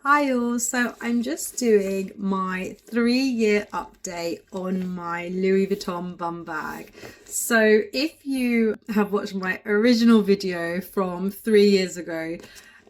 Hi all, so I'm just doing my 3-year update on my Louis Vuitton bum bag. So if you have watched my original video from 3 years ago,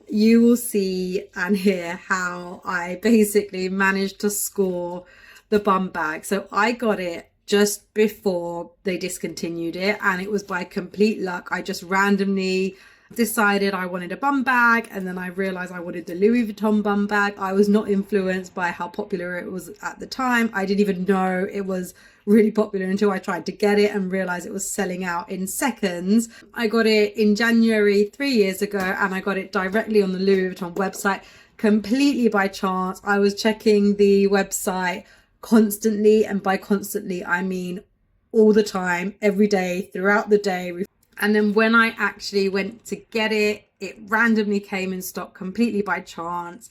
you will see and hear how I basically managed to score the bum bag. So I got it just before they discontinued it, and it was by complete luck. I just randomly decided I wanted a bum bag, and then I realized I wanted the Louis Vuitton bum bag. I was not influenced by how popular it was at the time. I didn't even know it was really popular until I tried to get it and realized it was selling out in seconds. I got it in January 3 years ago, and I got it directly on the Louis Vuitton website completely by chance. I was checking the website constantly, and by constantly I mean all the time, every day, throughout the day. And then when I actually went to get it, it randomly came in stock completely by chance.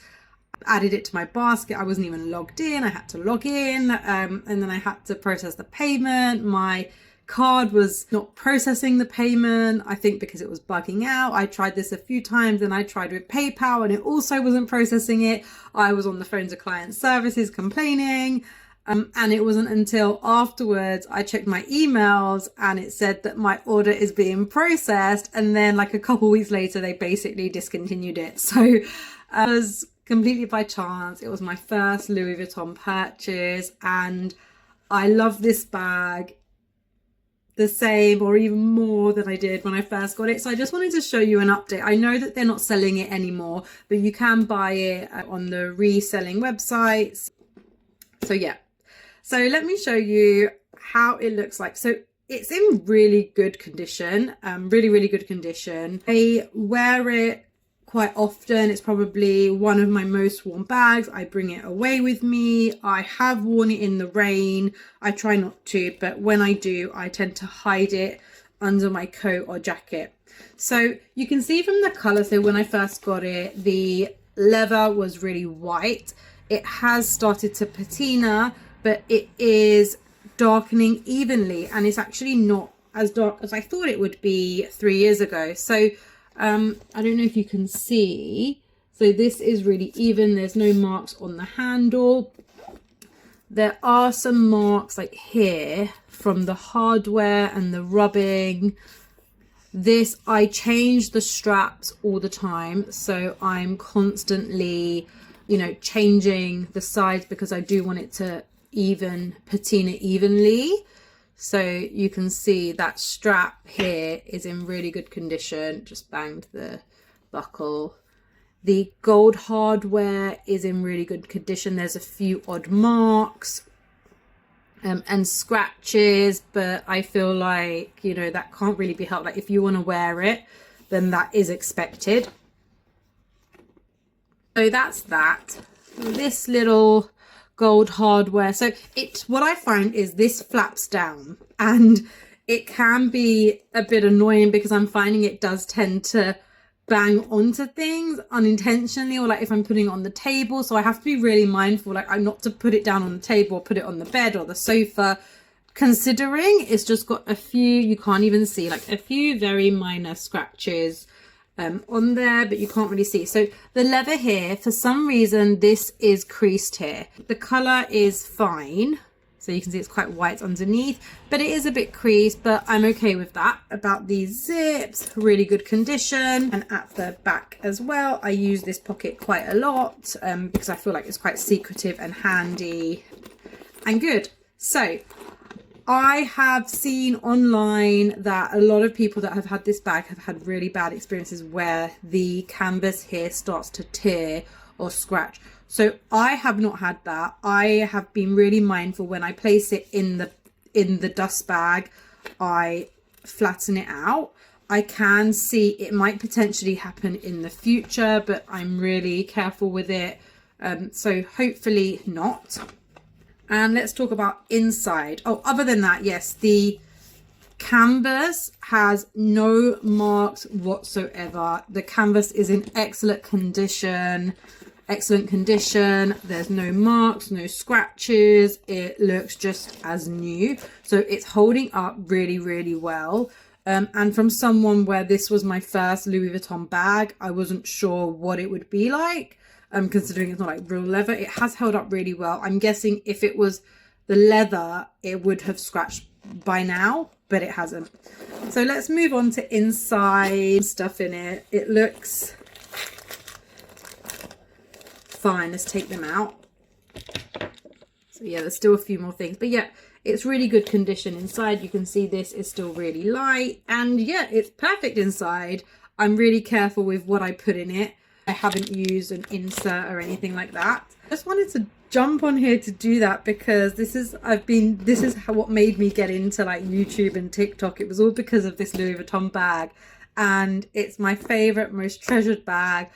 Added it to my basket. I wasn't even logged in. I had to log in, and then I had to process the payment. My card was not processing the payment, I think because it was bugging out. I tried this a few times, and I tried with PayPal and it also wasn't processing it. I was on the phone to client services complaining. And it wasn't until afterwards I checked my emails and it said that my order is being processed. And then like a couple weeks later, they basically discontinued it. So it was completely by chance. It was my first Louis Vuitton purchase, and I love this bag the same or even more than I did when I first got it. So I just wanted to show you an update. I know that they're not selling it anymore, but you can buy it on the reselling websites. So yeah. So let me show you how it looks like. So it's in really good condition, really good condition. I wear it quite often. It's probably one of my most worn bags. I bring it away with me. I have worn it in the rain. I try not to, but when I do, I tend to hide it under my coat or jacket. So you can see from the color, so when I first got it, the leather was really white. It has started to patina, but it is darkening evenly, and it's actually not as dark as I thought it would be 3 years ago. So I don't know if you can see. So this is really even. There's no marks on the handle. There are some marks like here from the hardware and the rubbing. This, I change the straps all the time, so I'm constantly, changing the sides because I do want it to patina evenly. So you can see that strap here is in really good condition. Just banged the buckle. The gold hardware is in really good condition. There's a few odd marks and scratches, but I feel like that can't really be helped. Like if you want to wear it, then that is expected. So that's that. This little gold hardware. So what I find is this flaps down, and it can be a bit annoying because I'm finding it does tend to bang onto things unintentionally, or like if I'm putting it on the table. So I have to be really mindful, like I'm not to put it down on the table or put it on the bed or the sofa, considering it's just got a few, you can't even see, like a few very minor scratches on there, but you can't really see. So the leather here, for some reason, this is creased here. The color is fine. So you can see it's quite white underneath, but it is a bit creased, but I'm okay with that. About these zips, really good condition. And at the back as well, I use this pocket quite a lot because I feel like it's quite secretive and handy and good. So I have seen online that a lot of people that have had this bag have had really bad experiences where the canvas here starts to tear or scratch. So I have not had that. I have been really mindful when I place it in the dust bag, I flatten it out. I can see it might potentially happen in the future, but I'm really careful with it. So hopefully not. And let's talk about inside. Oh, other than that, yes, the canvas has no marks whatsoever. The canvas is in excellent condition. There's no marks, no scratches. It looks just as new. So it's holding up really well. And from someone where this was my first Louis Vuitton bag, I wasn't sure what it would be like. considering it's not like real leather. It has held up really well. I'm guessing if it was the leather, it would have scratched by now, but it hasn't. So let's move on to inside stuff in it. It looks fine. Let's take them out. So yeah, there's still a few more things, but yeah, it's really good condition inside. You can see this is still really light, and yeah, it's perfect inside. I'm really careful with what I put in it. I haven't used an insert or anything like that. Just wanted to jump on here to do that because this is what made me get into like YouTube and TikTok. It was all because of this Louis Vuitton bag, and it's my favorite, most treasured bag,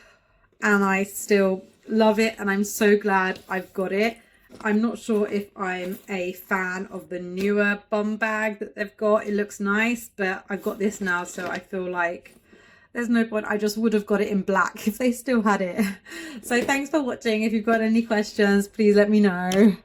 and I still love it, and I'm so glad I've got it. I'm not sure if I'm a fan of the newer bum bag that they've got. It looks nice, but I've got this now, so I feel like there's no point. I just would have got it in black if they still had it. So thanks for watching. If you've got any questions, please let me know.